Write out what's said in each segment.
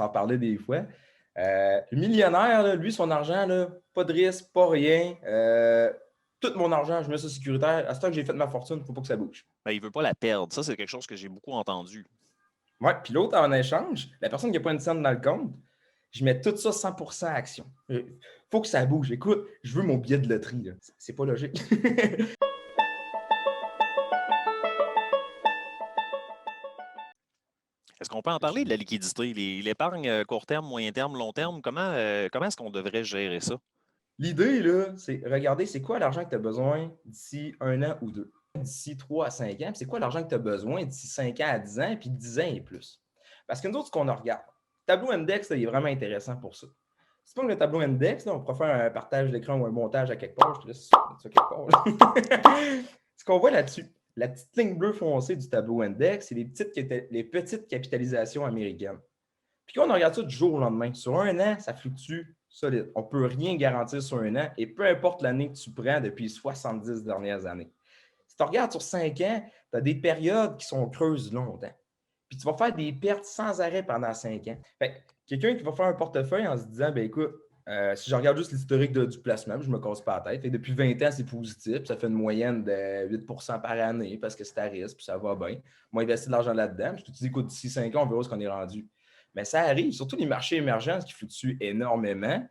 s'en parlait des fois. Le millionnaire, là, lui, son argent, là, pas de risque, pas rien. Tout mon argent, je mets ça sécuritaire. À ce temps que j'ai fait ma fortune, il ne faut pas que ça bouge. Ben, il ne veut pas la perdre. Ça, c'est quelque chose que j'ai beaucoup entendu. Ouais, puis l'autre, en échange, la personne qui n'a pas une scène dans le compte, je mets tout ça 100% action. Faut que ça bouge. Écoute, je veux mon billet de loterie. Là. C'est pas logique. Est-ce qu'on peut en parler de la liquidité? L'épargne court terme, moyen terme, long terme, comment est-ce qu'on devrait gérer ça? L'idée, là, c'est regarder c'est quoi l'argent que tu as besoin d'ici 1 an ou 2, d'ici 3 à 5 ans, puis c'est quoi l'argent que tu as besoin d'ici 5 ans à 10 ans, puis 10 ans et plus. Parce que nous autres, ce qu'on regarde, le tableau index, là, il est vraiment intéressant pour ça. Si tu prends le tableau index, là, on pourra faire un partage d'écran ou un montage à quelque part. Je te laisse mettre ça quelque part. Ce qu'on voit là-dessus, la petite ligne bleue foncée du tableau index, c'est les petites capitalisations américaines. Puis quand on regarde ça du jour au lendemain, sur 1 an, ça fluctue solide. On ne peut rien garantir sur 1 an et peu importe l'année que tu prends depuis les 70 dernières années. Si tu regardes sur 5 ans, tu as des périodes qui sont creuses longtemps. Puis tu vas faire des pertes sans arrêt pendant 5 ans. Fait quelqu'un qui va faire un portefeuille en se disant, ben écoute, si je regarde juste l'historique du placement, je ne me casse pas la tête. Et depuis 20 ans, c'est positif. Ça fait une moyenne de 8 par année parce que c'est à risque, puis ça va bien. Moi, investir de l'argent là-dedans. Je te dis, écoute, d'ici 5 ans, on verra ce qu'on est rendu. Mais ça arrive, surtout les marchés émergents qui fluctuent énormément,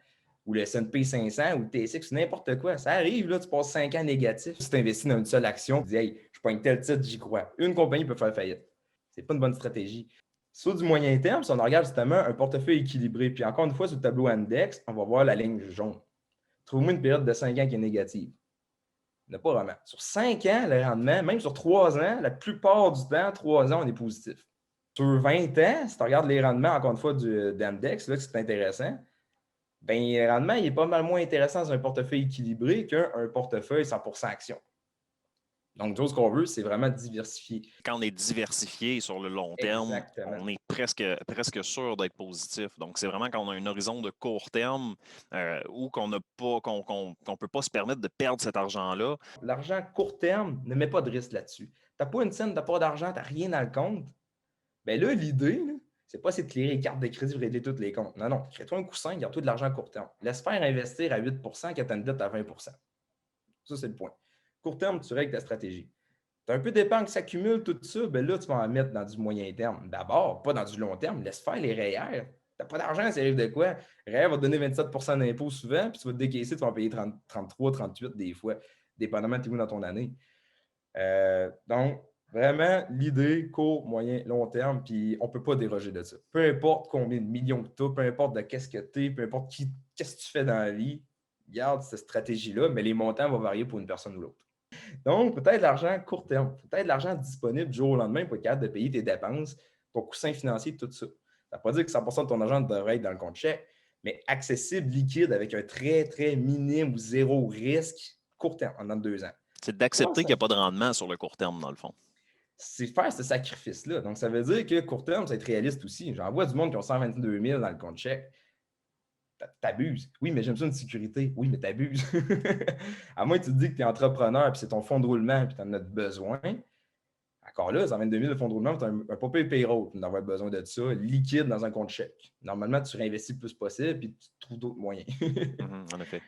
ou le S&P 500 ou le TSX, n'importe quoi. Ça arrive, là, tu passes 5 ans négatifs. Si tu investis dans une seule action, tu dis, hey, je prends tel titre, j'y crois. Une compagnie peut faire faillite. Ce n'est pas une bonne stratégie. Sur du moyen terme, si on regarde justement un portefeuille équilibré, puis encore une fois, sur le tableau index, on va voir la ligne jaune. Trouve-moi une période de 5 ans qui est négative. Il n'y en a pas vraiment. Sur 5 ans, le rendement, même sur 3 ans, la plupart du temps, 3 ans, on est positif. Sur 20 ans, si tu regardes les rendements, encore une fois, d'index, là, c'est intéressant, bien, le rendement, il est pas mal moins intéressant dans un portefeuille équilibré qu'un portefeuille 100% action. Donc, tout ce qu'on veut, c'est vraiment diversifier. Quand on est diversifié sur le long terme, Exactement. on est presque sûr d'être positif. Donc, c'est vraiment quand on a un horizon de court terme ou qu'on ne peut pas se permettre de perdre cet argent-là. L'argent court terme, ne met pas de risque là-dessus. Tu n'as pas une scène, tu n'as pas d'argent, tu n'as rien dans le compte. Bien là, l'idée, c'est pas essayer de clearer les cartes de crédit pour régler tous les comptes. Non, non. Crée-toi un coussin, garde-toi de l'argent à court terme. Laisse faire investir à 8 quand tu as une dette à 20 Ça, c'est le point. Court terme, tu règles ta stratégie. Tu as un peu d'épargne qui s'accumule, tout ça, bien là, tu vas en mettre dans du moyen terme. D'abord, pas dans du long terme. Laisse faire les REER. Tu n'as pas d'argent, ça arrive de quoi? REER va te donner 27 d'impôt souvent, puis tu vas te décaisser, tu vas en payer 33, 38 des fois, dépendamment de tes goûts dans ton année. Donc, vraiment, l'idée, court, moyen, long terme, puis on ne peut pas déroger de ça. Peu importe combien de millions que tu as, peu importe de qu'est-ce que tu es, peu importe qu'est-ce que tu fais dans la vie, garde cette stratégie-là, mais les montants vont varier pour une personne ou l'autre. Donc, peut-être l'argent court terme, peut-être l'argent disponible du jour au lendemain pour être capable de payer tes dépenses, ton coussin financier, tout ça. Ça ne veut pas dire que 100% de ton argent devrait être dans le compte chèque, mais accessible, liquide, avec un très, très minime ou zéro risque, court terme, en 2 ans. C'est d'accepter qu'il n'y a pas de rendement sur le court terme, dans le fond. C'est faire ce sacrifice-là. Donc, ça veut dire que court terme, c'est être réaliste aussi. J'en vois du monde qui ont 122 000 dans le compte chèque. T'abuses. Oui, mais j'aime ça une sécurité. Oui, mais t'abuses. À moins que tu te dis que tu es entrepreneur, puis c'est ton fonds de roulement, puis tu en as besoin. Encore là, 122 000 de fonds de roulement, tu as un papier payroll, tu avoir besoin de ça, liquide dans un compte chèque. Normalement, tu réinvestis le plus possible, puis tu trouves d'autres moyens. En effet.